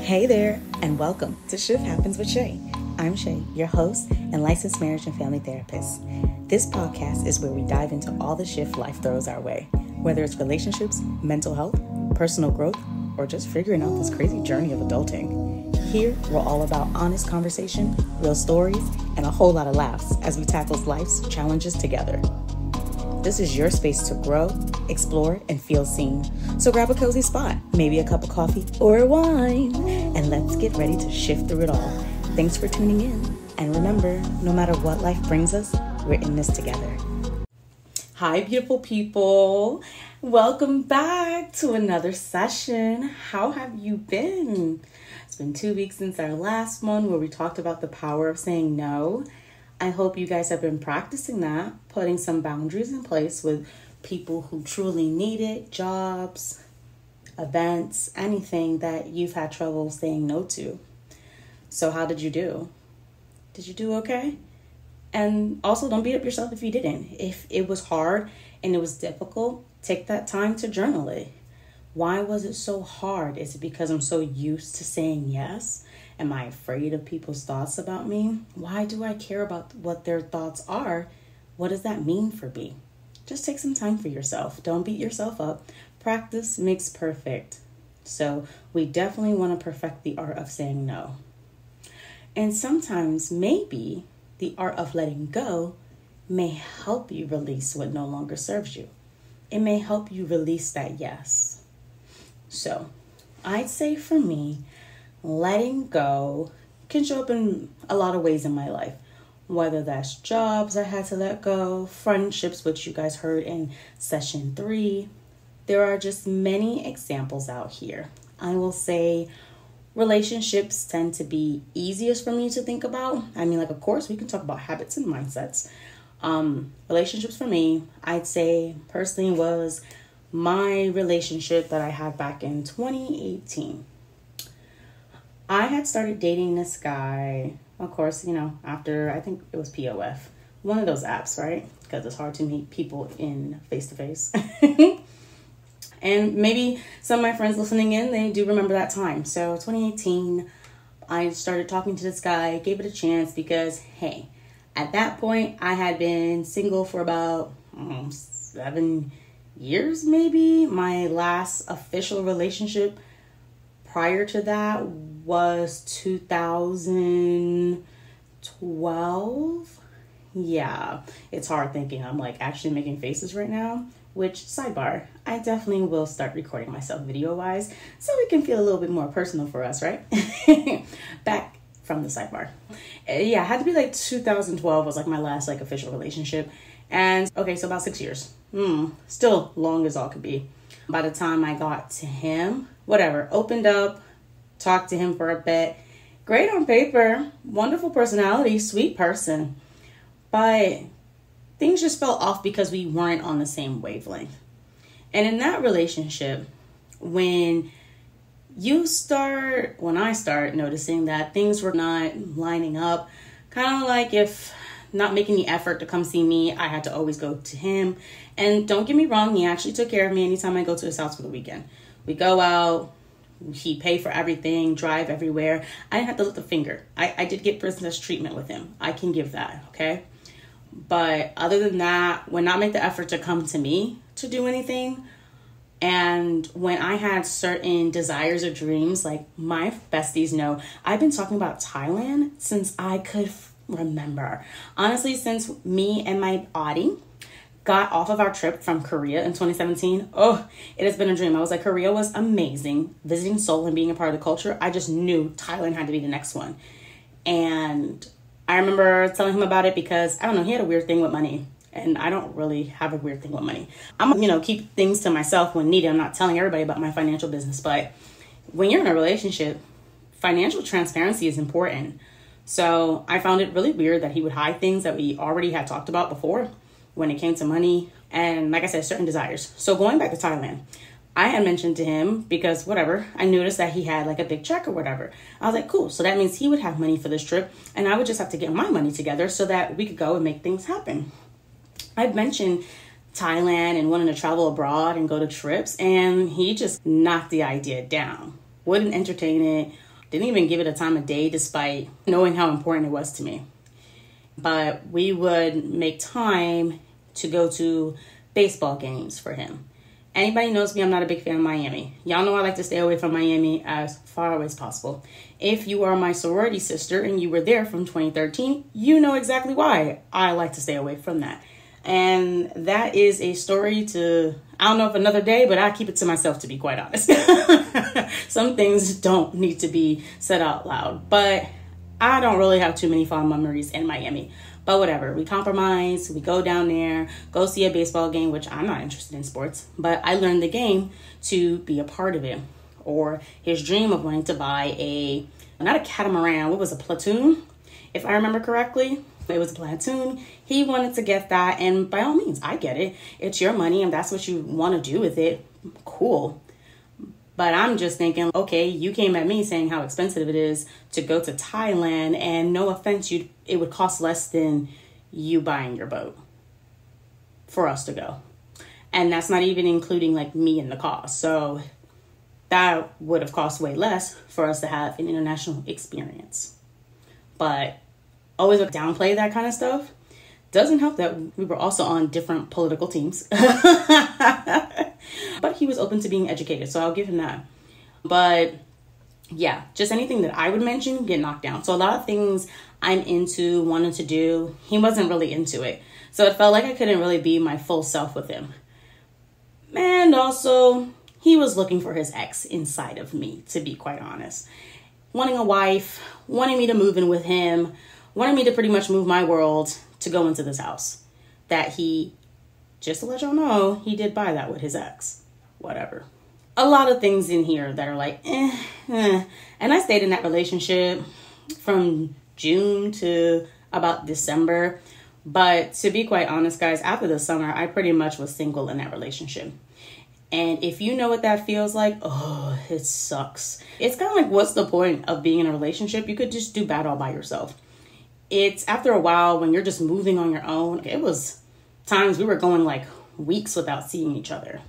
Hey there, and welcome to Shift Happens with Shay. I'm Shay, your host and licensed marriage and family therapist. This podcast is where we dive into all the shift life throws our way, whether it's relationships, mental health, personal growth, or just figuring out this crazy journey of adulting. Here, we're all about honest conversation, real stories, and a whole lot of laughs as we tackle life's challenges together. This is your space to grow, explore, and feel seen. So grab a cozy spot, maybe a cup of coffee or wine, and let's get ready to shift through it all. Thanks for tuning in. And remember, no matter what life brings us, we're in this together. Hi, beautiful people. Welcome back to another session. How have you been? It's been 2 weeks since our last one where we talked about the power of saying no. I hope you guys have been practicing that, putting some boundaries in place with people who truly need it, jobs, events, anything that you've had trouble saying no to. So how did you do? Did you do okay? And also, don't beat up yourself if you didn't. If it was hard and it was difficult, take that time to journal it. Why was it so hard? Is it because I'm so used to saying yes? Am I afraid of people's thoughts about me? Why do I care about what their thoughts are? What does that mean for me? Just take some time for yourself. Don't beat yourself up. Practice makes perfect. So we definitely want to perfect the art of saying no. And sometimes maybe the art of letting go may help you release what no longer serves you. It may help you release that yes. So I'd say for me, letting go can show up in a lot of ways in my life, whether that's jobs I had to let go, friendships, which you guys heard in session 3. There are just many examples out here. I will say relationships tend to be easiest for me to think about. Of course, we can talk about habits and mindsets. Relationships for me, I'd say personally was my relationship that I had back in 2018. I had started dating this guy, of course, after I think it was POF, one of those apps, right? Because it's hard to meet people in face-to-face. And maybe some of my friends listening in, they do remember that time. So 2018, I started talking to this guy, gave it a chance because, hey, at that point, I had been single for about 7 years, maybe. My last official relationship prior to that was 2012. Yeah, it's hard thinking. I'm actually making faces right now, which sidebar, I definitely will start recording myself video wise so it can feel a little bit more personal for us, right? Back from the sidebar. Yeah, it had to be 2012 was my last official relationship. And okay, so about 6 years. Still long as all could be. By the time I got to him, opened up, talked to him for a bit. Great on paper, wonderful personality, sweet person. But things just fell off because we weren't on the same wavelength. And in that relationship, when I start noticing that things were not lining up, kind of like if not making the effort to come see me, I had to always go to him. And don't get me wrong, he actually took care of me anytime I go to his house for the weekend. We go out, he paid for everything, drive everywhere. I didn't have to lift a finger. I did get princess treatment with him. I can give that, okay? But other than that, would not make the effort to come to me to do anything. And when I had certain desires or dreams, my besties know, I've been talking about Thailand since I could remember. Honestly, since me and my Audi got off of our trip from Korea in 2017, it has been a dream. I was Korea was amazing. Visiting Seoul and being a part of the culture, I just knew Thailand had to be the next one. And I remember telling him about it because, he had a weird thing with money. And I don't really have a weird thing with money. I'm, keep things to myself when needed. I'm not telling everybody about my financial business. But when you're in a relationship, financial transparency is important. So I found it really weird that he would hide things that we already had talked about before when it came to money. And like I said, certain desires. So going back to Thailand, I had mentioned to him because I noticed that he had a big check or whatever. I was cool. So that means he would have money for this trip and I would just have to get my money together so that we could go and make things happen. I'd mentioned Thailand and wanting to travel abroad and go to trips, and he just knocked the idea down. Wouldn't entertain it. Didn't even give it a time of day despite knowing how important it was to me. But we would make time to go to baseball games for him. Anybody knows me, I'm not a big fan of Miami. Y'all know I like to stay away from Miami as far away as possible. If you are my sorority sister and you were there from 2013, you know exactly why I like to stay away from that. And that is a story to, I don't know if another day, but I keep it to myself, to be quite honest. Some things don't need to be said out loud, but I don't really have too many fond memories in Miami. But whatever, we compromise, we go down there, go see a baseball game, which I'm not interested in sports, but I learned the game to be a part of it. Or his dream of wanting to buy not a catamaran, what was a platoon? If I remember correctly, it was a platoon. He wanted to get that, and by all means, I get it. It's your money, and that's what you want to do with it. Cool. But I'm just thinking, okay, you came at me saying how expensive it is to go to Thailand, and no offense, it would cost less than you buying your boat for us to go. And that's not even including like me in the cost. So that would have cost way less for us to have an international experience. But always downplay that kind of stuff. Doesn't help that we were also on different political teams. But he was open to being educated, so I'll give him that. But yeah, just anything that I would mention get knocked down. So a lot of things I'm into, wanted to do, he wasn't really into it. So it felt like I couldn't really be my full self with him. And also, he was looking for his ex inside of me, to be quite honest. Wanting a wife, wanting me to move in with him, wanting me to pretty much move my world to go into this house. That he, just to let y'all know, he did buy that with his ex. Whatever. A lot of things in here that are like, And I stayed in that relationship from June to about December. But to be quite honest, guys, after the summer, I pretty much was single in that relationship. And if you know what that feels like, oh, it sucks. It's kind of like, what's the point of being in a relationship? You could just do bad all by yourself. It's after a while when you're just moving on your own. It was times we were going like weeks without seeing each other.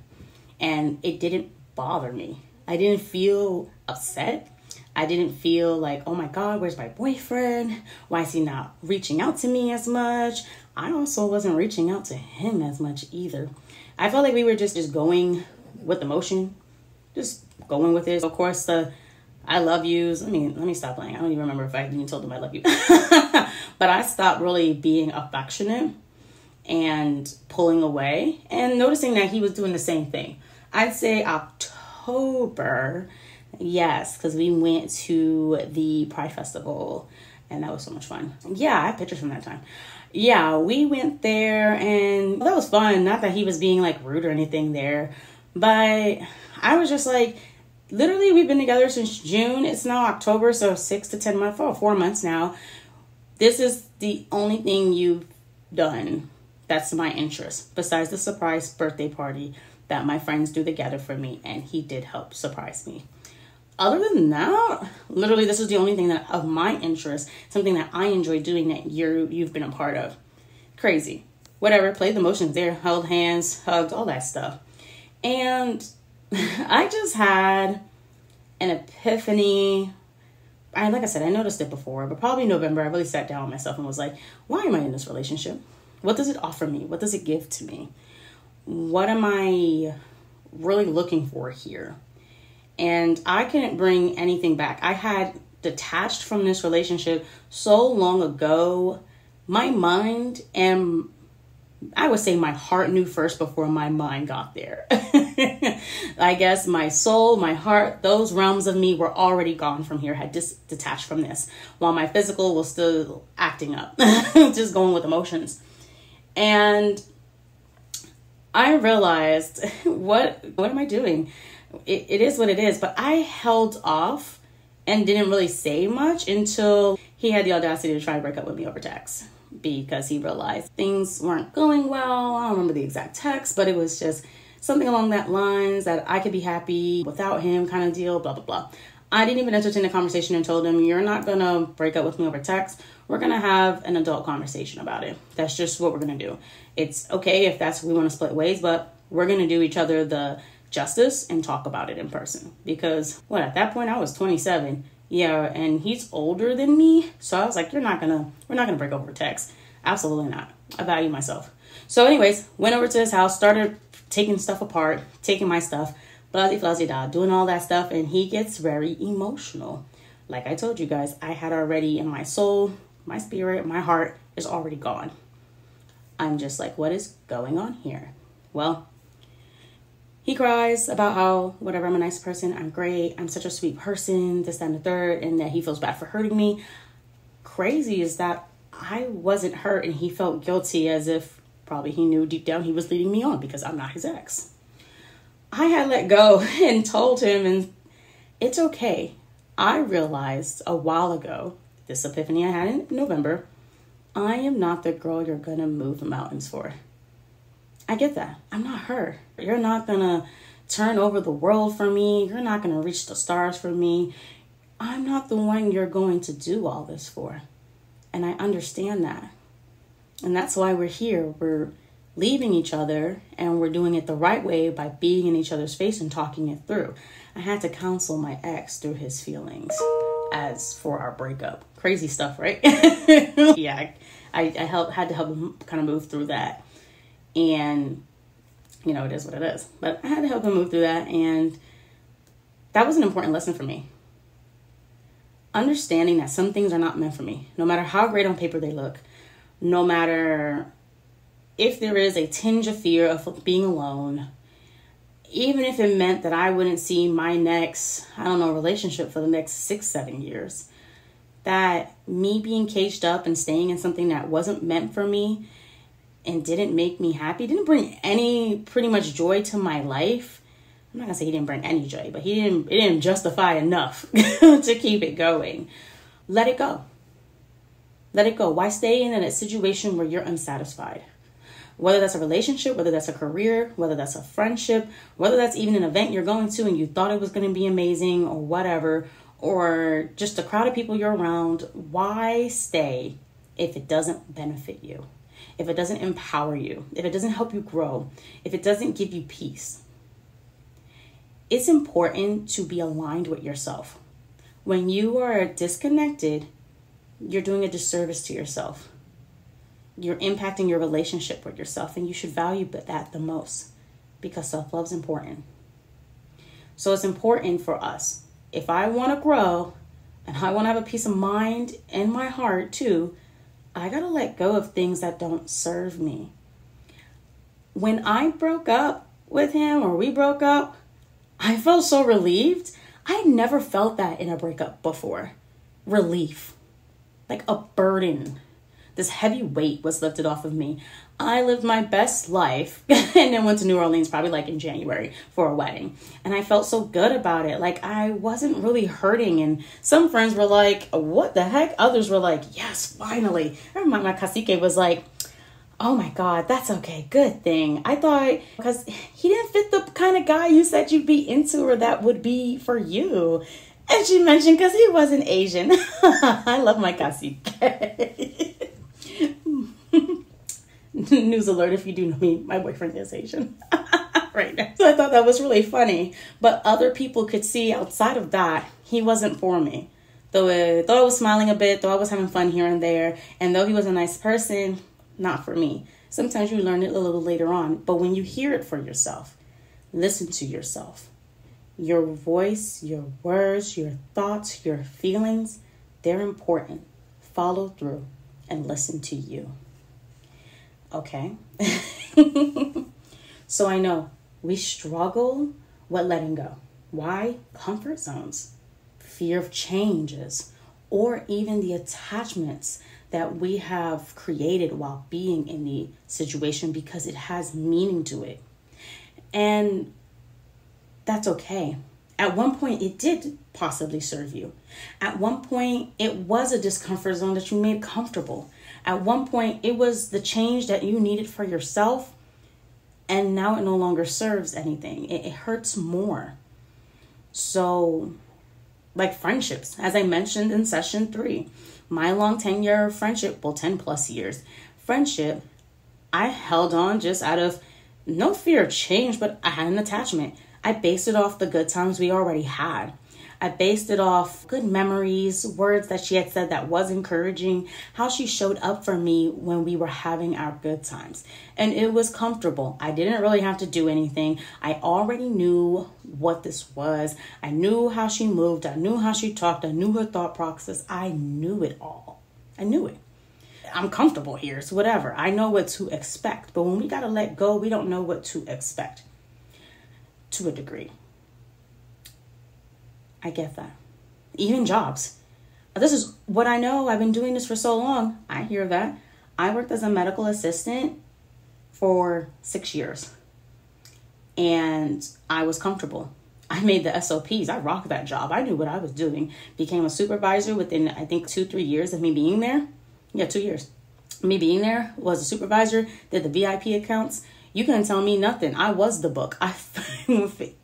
And it didn't bother me. I didn't feel upset. I didn't feel like, oh my God, where's my boyfriend? Why is he not reaching out to me as much? I also wasn't reaching out to him as much either. I felt like we were just going with the motion, just going with it. Of course, the I love yous. Let me stop lying. I don't even remember if I even told him I love you. But I stopped really being affectionate and pulling away and noticing that he was doing the same thing. I'd say October, yes, because we went to the Pride Festival and that was so much fun. Yeah, I have pictures from that time. Yeah, we went there and that was fun. Not that he was being like rude or anything there, but I was just like, literally, we've been together since June. It's now October, so 6 to 10 months, 4 months now. This is the only thing you've done that's my interest, besides the surprise birthday party that my friends do together for me, and he did help surprise me. Other than that, literally, this is the only thing that of my interest, something that I enjoy doing that you've been a part of. Crazy. Whatever, played the motions there, held hands, hugged, all that stuff. And I just had an epiphany. Like I said, I noticed it before, but probably in November, I really sat down with myself and was like, why am I in this relationship? What does it offer me? What does it give to me? What am I really looking for here? And I couldn't bring anything back. I had detached from this relationship so long ago. My mind and I would say my heart knew first before my mind got there. I guess my soul, my heart, those realms of me were already gone from here, had detached from this, while my physical was still acting up, just going with emotions. And I realized, what am I doing? It is what it is, but I held off and didn't really say much until he had the audacity to try to break up with me over text. Because he realized things weren't going well. I don't remember the exact text, but it was just something along that lines that I could be happy without him kind of deal, blah, blah, blah. I didn't even entertain the conversation and told him, you're not going to break up with me over text. We're going to have an adult conversation about it. That's just what we're going to do. It's okay if that's we want to split ways, but we're going to do each other the justice and talk about it in person. Because, at that point, I was 27 Yeah, and he's older than me. So I was like, we're not gonna break up over text. Absolutely not. I value myself. So anyways, went over to his house, started taking stuff apart, taking my stuff, doing all that stuff. And he gets very emotional. Like I told you guys, I had already in my soul, my spirit, my heart is already gone. I'm just like, what is going on here? Well, he cries about how, whatever, I'm a nice person, I'm great, I'm such a sweet person, this, that, and the third, and that he feels bad for hurting me. Crazy is that I wasn't hurt, and he felt guilty as if probably he knew deep down he was leading me on because I'm not his ex. I had let go and told him, and it's okay. I realized a while ago, this epiphany I had in November, I am not the girl you're going to move the mountains for. I get that. I'm not her. You're not going to turn over the world for me. You're not going to reach the stars for me. I'm not the one you're going to do all this for. And I understand that. And that's why we're here. We're leaving each other, and we're doing it the right way by being in each other's face and talking it through. I had to counsel my ex through his feelings as for our breakup. Crazy stuff, right? Yeah, I had to help him kind of move through that. And, you know, it is what it is. But I had to help him move through that. And that was an important lesson for me. Understanding that some things are not meant for me. No matter how great on paper they look. No matter if there is a tinge of fear of being alone. Even if it meant that I wouldn't see my next, relationship for the next 6-7 years. That me being caged up and staying in something that wasn't meant for me and didn't make me happy, didn't bring any pretty much joy to my life. I'm not gonna say he didn't bring any joy, but it didn't justify enough to keep it going. Let it go. Let it go. Why stay in a situation where you're unsatisfied? Whether that's a relationship, whether that's a career, whether that's a friendship, whether that's even an event you're going to and you thought it was going to be amazing or whatever, or just a crowd of people you're around. Why stay if it doesn't benefit you? If it doesn't empower you, if it doesn't help you grow, if it doesn't give you peace? It's important to be aligned with yourself. When you are disconnected, you're doing a disservice to yourself. You're impacting your relationship with yourself, and you should value that the most because self-love is important. So it's important for us. If I want to grow and I want to have a peace of mind in my heart too, I got to let go of things that don't serve me. When I broke up with him, or we broke up, I felt so relieved. I never felt that in a breakup before. Relief. Like a burden. This heavy weight was lifted off of me. I lived my best life and then went to New Orleans probably like in January for a wedding. And I felt so good about it. Like I wasn't really hurting. And some friends were like, what the heck? Others were like, yes, finally. I remember my cacique was like, oh my God, that's okay. Good thing. I thought because he didn't fit the kind of guy you said you'd be into or that would be for you. And she mentioned because he wasn't Asian. I love my cacique. News alert, if you do know me, my boyfriend is Asian. Right now. So I thought that was really funny. But other people could see outside of that, he wasn't for me. Though I was smiling a bit, though I was having fun here and there, and though he was a nice person, not for me. Sometimes you learn it a little later on. But when you hear it for yourself, listen to yourself. Your voice, your words, your thoughts, your feelings, they're important. Follow through and listen to you. Okay? So I know we struggle with letting go. Why? Comfort zones, fear of changes, or even the attachments that we have created while being in the situation because it has meaning to it. And that's okay. At one point, it did possibly serve you. At one point, it was a discomfort zone that you made comfortable. At one point, it was the change that you needed for yourself. And now it no longer serves anything. It hurts more. So, like friendships, as I mentioned in session 3, my long 10-year friendship, 10 plus years friendship, I held on just out of no fear of change, but I had an attachment. I based it off the good times we already had. I based it off good memories, words that she had said that was encouraging, how she showed up for me when we were having our good times. And it was comfortable. I didn't really have to do anything. I already knew what this was. I knew how she moved. I knew how she talked. I knew her thought process. I knew it all. I knew it. I'm comfortable here, so whatever. I know what to expect. But when we got to let go, we don't know what to expect to a degree. I get that. Even jobs. This is what I know. I've been doing this for so long. I hear that. I worked as a medical assistant for 6 years. And I was comfortable. I made the SOPs. I rocked that job. I knew what I was doing. Became a supervisor within, I think, 2-3 years of me being there. Yeah, 2 years. Me being there, was a supervisor, did the VIP accounts. You couldn't tell me nothing. I was the book.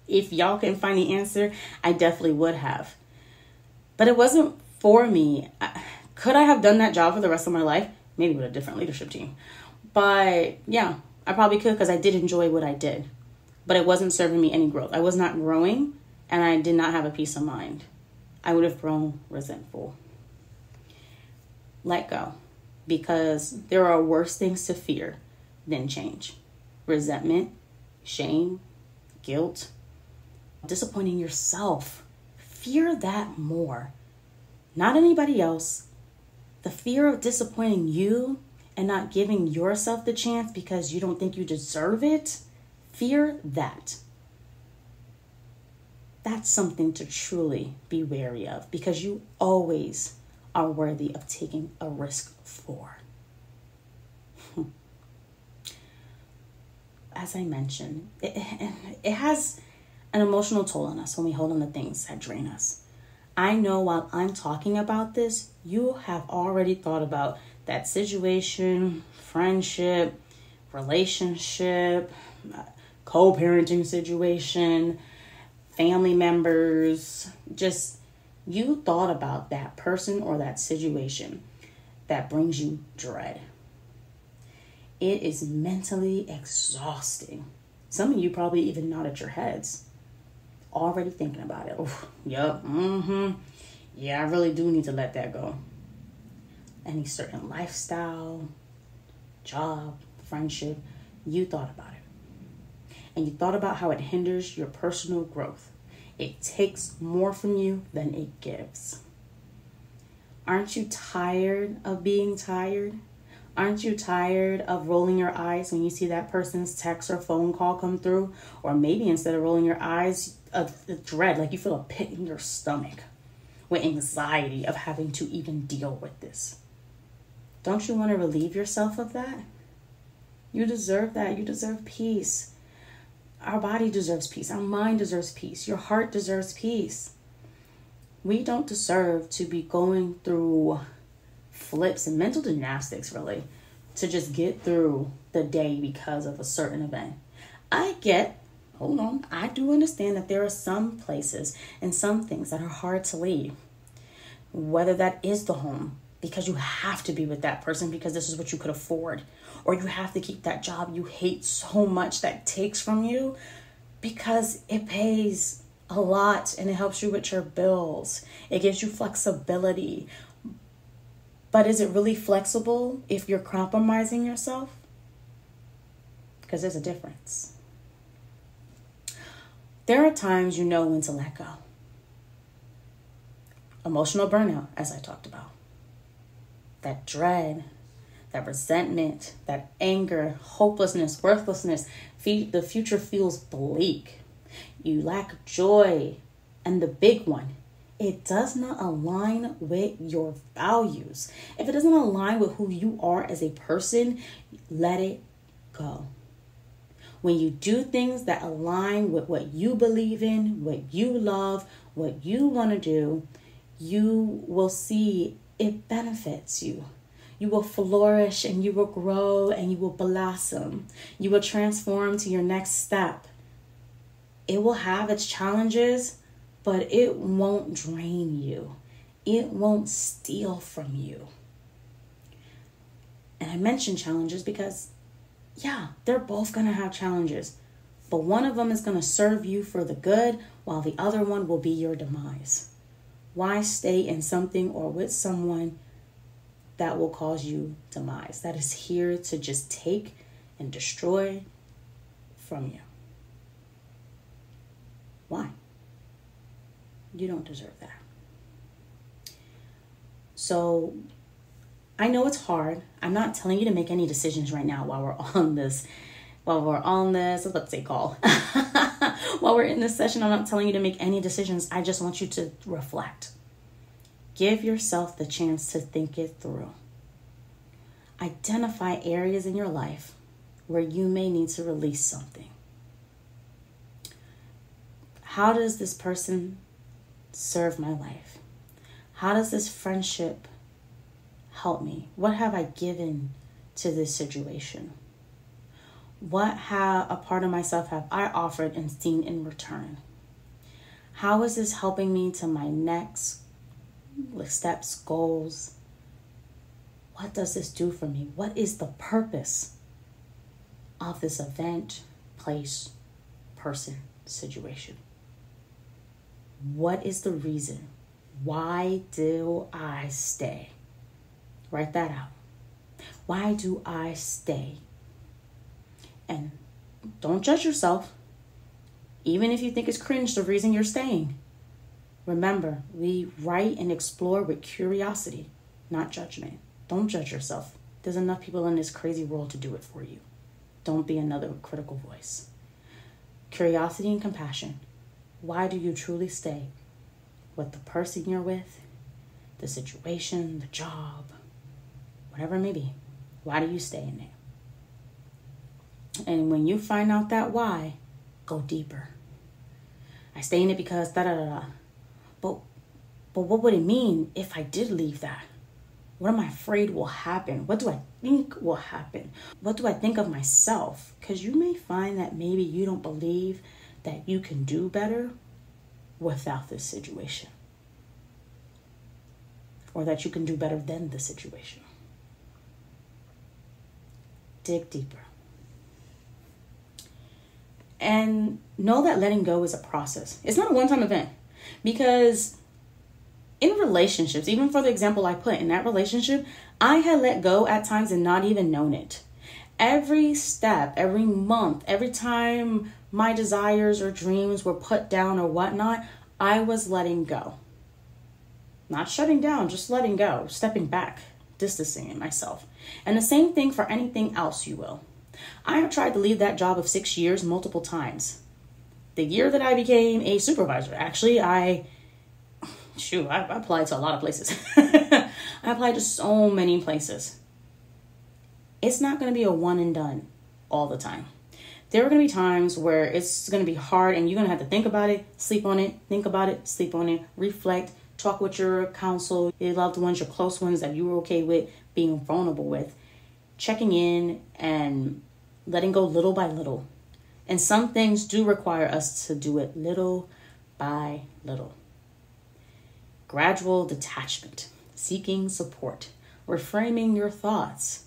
If y'all couldn't find the answer, I definitely would have. But it wasn't for me. Could I have done that job for the rest of my life? Maybe with a different leadership team. But yeah, I probably could because I did enjoy what I did. But it wasn't serving me any growth. I was not growing and I did not have a peace of mind. I would have grown resentful. Let go. Because there are worse things to fear than change. Resentment, shame, guilt, disappointing yourself. Fear that more. Not anybody else. The fear of disappointing you and not giving yourself the chance because you don't think you deserve it. Fear that. That's something to truly be wary of because you always are worthy of taking a risk for. As I mentioned, it has an emotional toll on us when we hold on to things that drain us. I know while I'm talking about this, you have already thought about that situation, friendship, relationship, co-parenting situation, family members, just you thought about that person or that situation that brings you dread. It is mentally exhausting. Some of you probably even nodded your heads, already thinking about it. Oh, yep, yeah, I really do need to let that go. Any certain lifestyle, job, friendship, you thought about it. And you thought about how it hinders your personal growth. It takes more from you than it gives. Aren't you tired of being tired? Aren't you tired of rolling your eyes when you see that person's text or phone call come through? Or maybe instead of rolling your eyes, the dread, like you feel a pit in your stomach with anxiety of having to even deal with this. Don't you want to relieve yourself of that? You deserve that. You deserve peace. Our body deserves peace. Our mind deserves peace. Your heart deserves peace. We don't deserve to be going through flips and mental gymnastics, really, to just get through the day because of a certain event. I do understand that there are some places and some things that are hard to leave. Whether that is the home, because you have to be with that person because this is what you could afford. Or you have to keep that job you hate so much that takes from you because it pays a lot and it helps you with your bills. It gives you flexibility. But is it really flexible if you're compromising yourself? Because there's a difference. There are times you know when to let go. Emotional burnout, as I talked about. That dread, that resentment, that anger, hopelessness, worthlessness. The future feels bleak. You lack joy. And the big one, it does not align with your values. If it doesn't align with who you are as a person, let it go. When you do things that align with what you believe in, what you love, what you want to do, you will see it benefits you. You will flourish and you will grow and you will blossom. You will transform to your next step. It will have its challenges, but it won't drain you. It won't steal from you. And I mention challenges because, yeah, they're both going to have challenges. but one of them is going to serve you for the good, while the other one will be your demise. Why stay in something or with someone that will cause you demise, that is here to just take and destroy from you? Why? You don't deserve that. So I know it's hard. I'm not telling you to make any decisions right now while we're on this, let's say call. While we're in this session, I'm not telling you to make any decisions. I just want you to reflect. Give yourself the chance to think it through. Identify areas in your life where you may need to release something. How does this person serve my life? How does this friendship help me? What have I given to this situation? What a part of myself have I offered and seen in return? How is this helping me to my next steps, goals? What does this do for me? What is the purpose of this event, place, person, situation? What is the reason? Why do I stay? Write that out. Why do I stay? And don't judge yourself. Even if you think it's cringe, the reason you're staying. Remember, we write and explore with curiosity, not judgment. Don't judge yourself. There's enough people in this crazy world to do it for you. Don't be another critical voice. Curiosity and compassion. Why do you truly stay with the person you're with, the situation, the job, whatever it may be? Why do you stay in there? And when you find out that why, go deeper. I stay in it because da-da-da-da. But what would it mean if I did leave that? What am I afraid will happen? What do I think will happen? What do I think of myself? Because you may find that maybe you don't believe that you can do better without this situation. Or that you can do better than the situation. Dig deeper. And know that letting go is a process. It's not a one-time event. Because in relationships, even for the example I put in that relationship, I had let go at times and not even known it. Every step, every month, every time my desires or dreams were put down or whatnot, I was letting go. Not shutting down, just letting go, stepping back, distancing myself. And the same thing for anything else you will. I have tried to leave that job of 6 years multiple times. The year that I became a supervisor, actually, I applied to a lot of places. I applied to so many places. It's not going to be a one and done all the time. There are going to be times where it's going to be hard and you're going to have to think about it, sleep on it, think about it, sleep on it, reflect, talk with your counsel, your loved ones, your close ones that you were okay with being vulnerable with, checking in and letting go little by little. And some things do require us to do it little by little. Gradual detachment, seeking support, reframing your thoughts.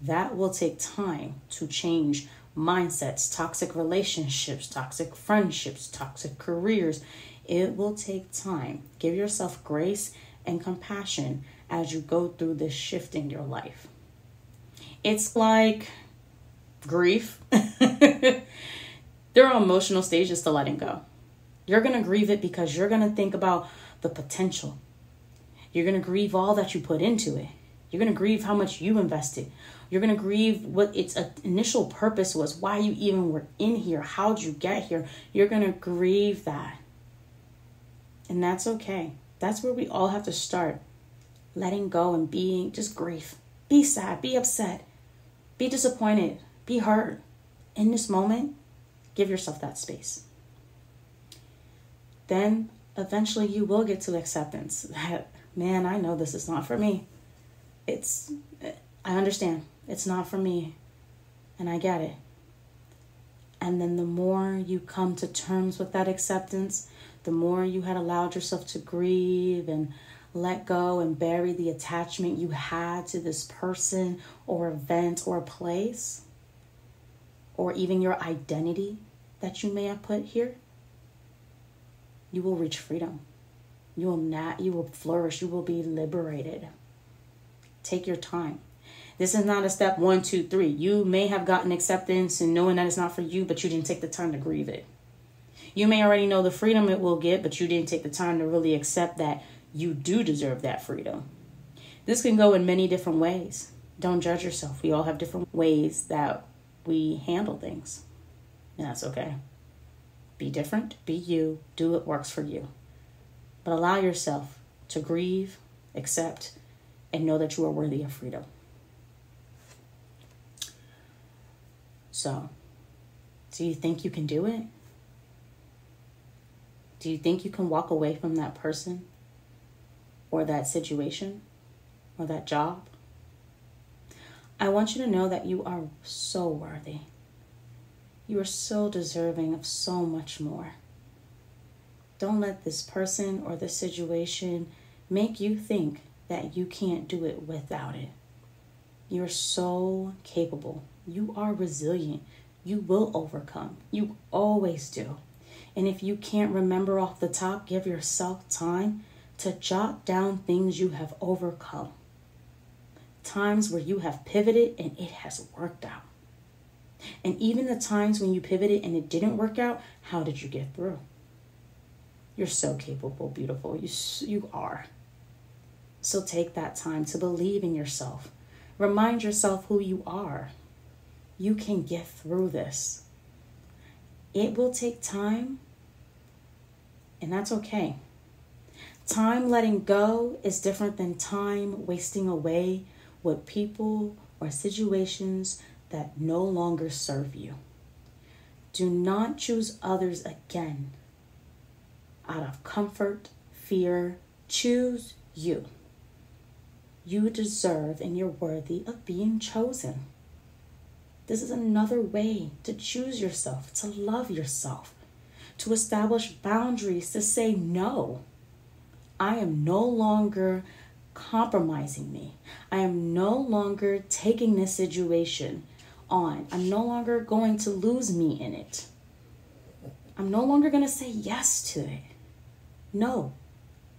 That will take time to change mindsets, toxic relationships, toxic friendships, toxic careers. It will take time. Give yourself grace and compassion as you go through this shift in your life. It's like grief. There are emotional stages to letting go. You're going to grieve it because you're going to think about the potential. You're going to grieve all that you put into it. You're going to grieve how much you invested. You're going to grieve what its initial purpose was, why you even were in here, how'd you get here. You're going to grieve that. And that's okay. That's where we all have to start. Letting go and being just grief. Be sad, be upset, be disappointed, be hurt. In this moment, give yourself that space. Then eventually you will get to acceptance that, man, I know this is not for me. I understand. It's not for me. And I get it. And then the more you come to terms with that acceptance, the more you had allowed yourself to grieve and let go and bury the attachment you had to this person or event or place, or even your identity, that you may have put here, you will reach freedom. You will flourish. You will be liberated. Take your time. This is not a step 1, 2, 3. You may have gotten acceptance and knowing that it's not for you, but you didn't take the time to grieve it. You may already know the freedom it will get, but you didn't take the time to really accept that you do deserve that freedom. This can go in many different ways. Don't judge yourself. We all have different ways that we handle things. And that's okay. Be different. Be you. Do what works for you. But allow yourself to grieve, accept, and know that you are worthy of freedom. So, do you think you can do it? Do you think you can walk away from that person or that situation or that job? I want you to know that you are so worthy. You are so deserving of so much more. Don't let this person or this situation make you think that you can't do it without it. You're so capable. You are resilient. You will overcome. You always do. And if you can't remember off the top, give yourself time to jot down things you have overcome. Times where you have pivoted and it has worked out. And even the times when you pivoted and it didn't work out, how did you get through? You're so capable, beautiful. You are. So take that time to believe in yourself. Remind yourself who you are. You can get through this. It will take time, and that's okay. Time letting go is different than time wasting away with people or situations that no longer serve you. Do not choose others again. Out of comfort, fear, choose you. You deserve and you're worthy of being chosen. This is another way to choose yourself, to love yourself, to establish boundaries, to say no. I am no longer compromising me. I am no longer taking this situation on. I'm no longer going to lose me in it. I'm no longer going to say yes to it. No.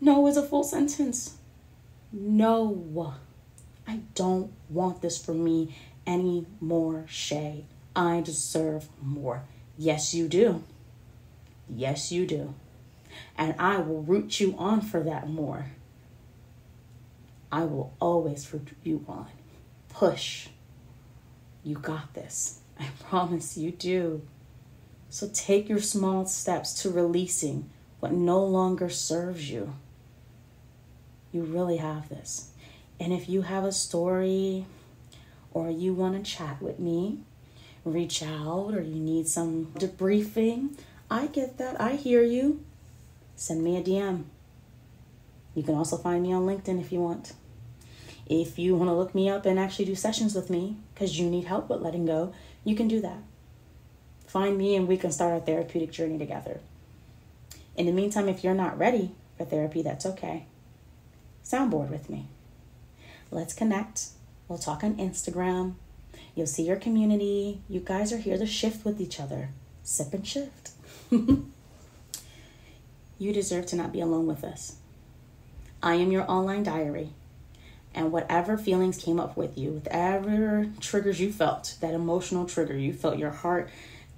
No is a full sentence. No. I don't want this for me anymore, Shay. I deserve more. Yes, you do. Yes, you do. And I will root you on for that more. I will always root you on. Push. You got this. I promise you do. So take your small steps to releasing what no longer serves you. You really have this. And if you have a story or you want to chat with me, reach out, or you need some debriefing, I get that. I hear you. Send me a DM. You can also find me on LinkedIn if you want. If you want to look me up and actually do sessions with me because you need help with letting go, you can do that. Find me and we can start our therapeutic journey together. In the meantime, if you're not ready for therapy, that's okay. Soundboard with me. Let's connect. We'll talk on Instagram. You'll see your community. You guys are here to shift with each other. Sip and shift. You deserve to not be alone with us. I am your online diary. And whatever feelings came up with you, whatever triggers you felt, that emotional trigger, you felt your heart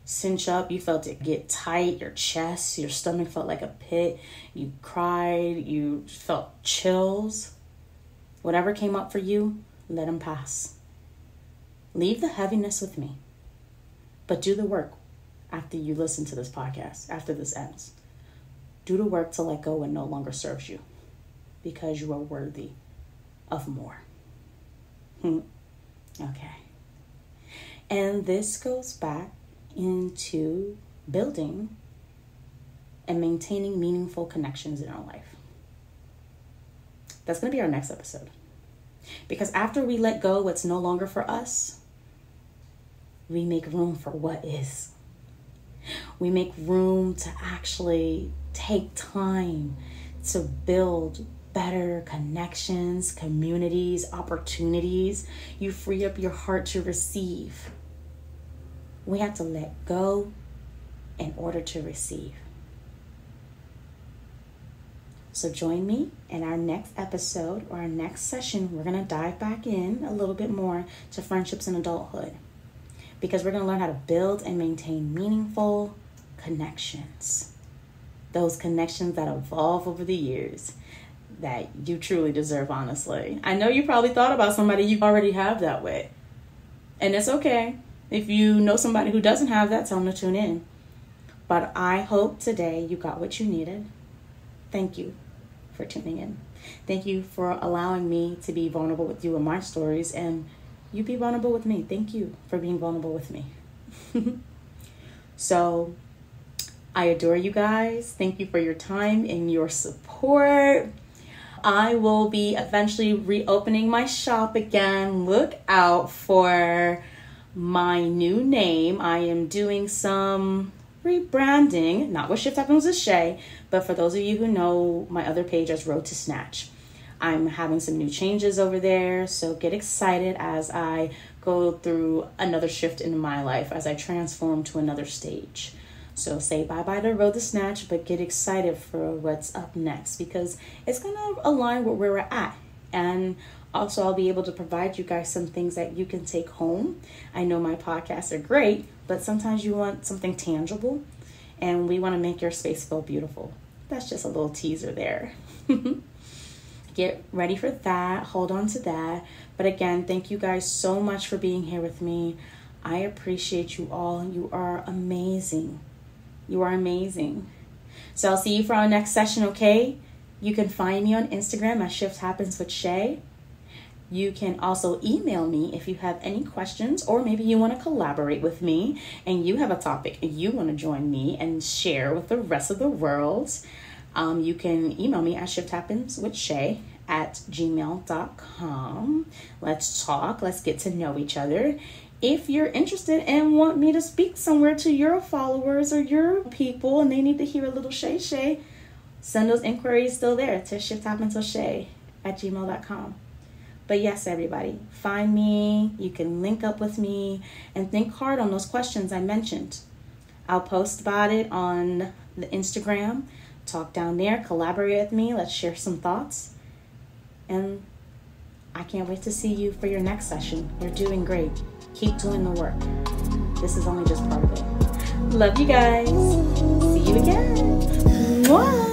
cinch up, you felt it get tight, your chest, your stomach felt like a pit, you cried, you felt chills. Whatever came up for you, let them pass. Leave the heaviness with me, but do the work after you listen to this podcast, after this ends. Do the work to let go what no longer serves you, because you are worthy of more. Okay. And this goes back into building and maintaining meaningful connections in our life. That's going to be our next episode. Because after we let go what's no longer for us, we make room for what is. We make room to actually take time to build better connections, communities, opportunities. You free up your heart to receive. We have to let go in order to receive. So join me in our next episode or our next session. We're going to dive back in a little bit more to friendships and adulthood, because we're going to learn how to build and maintain meaningful connections. Those connections that evolve over the years that you truly deserve, honestly. I know you probably thought about somebody you already have that way. And it's okay. If you know somebody who doesn't have that, tell them to tune in. But I hope today you got what you needed. Thank you for tuning in. Thank you for allowing me to be vulnerable with you in my stories, and you be vulnerable with me. Thank you for being vulnerable with me. So I adore you guys. Thank you for your time and your support. I will be eventually reopening my shop again. Look out for my new name. I am doing some rebranding, not what Shift Happens with Shay, but for those of you who know my other page as Road to Snatch. I'm having some new changes over there, so get excited as I go through another shift in my life, as I transform to another stage. So say bye-bye to Road to Snatch, but get excited for what's up next, because it's going to align with where we're at. And also, I'll be able to provide you guys some things that you can take home. I know my podcasts are great, but sometimes you want something tangible, and we want to make your space feel beautiful. That's just a little teaser there. Get ready for that. Hold on to that. But again, thank you guys so much for being here with me. I appreciate you all. You are amazing. You are amazing. So I'll see you for our next session, okay? You can find me on Instagram at Shift Happens with Shay. You can also email me if you have any questions, or maybe you want to collaborate with me and you have a topic and you want to join me and share with the rest of the world. You can email me at shifthappenswithshay@gmail.com. Let's talk. Let's get to know each other. If you're interested and want me to speak somewhere to your followers or your people and they need to hear a little Shay, send those inquiries still there to shifthappenswithshay@gmail.com. But yes, everybody, find me. You can link up with me and think hard on those questions I mentioned. I'll post about it on the Instagram. Talk down there, collaborate with me. Let's share some thoughts. And I can't wait to see you for your next session. You're doing great. Keep doing the work. This is only just part of it. Love you guys. See you again. Mwah.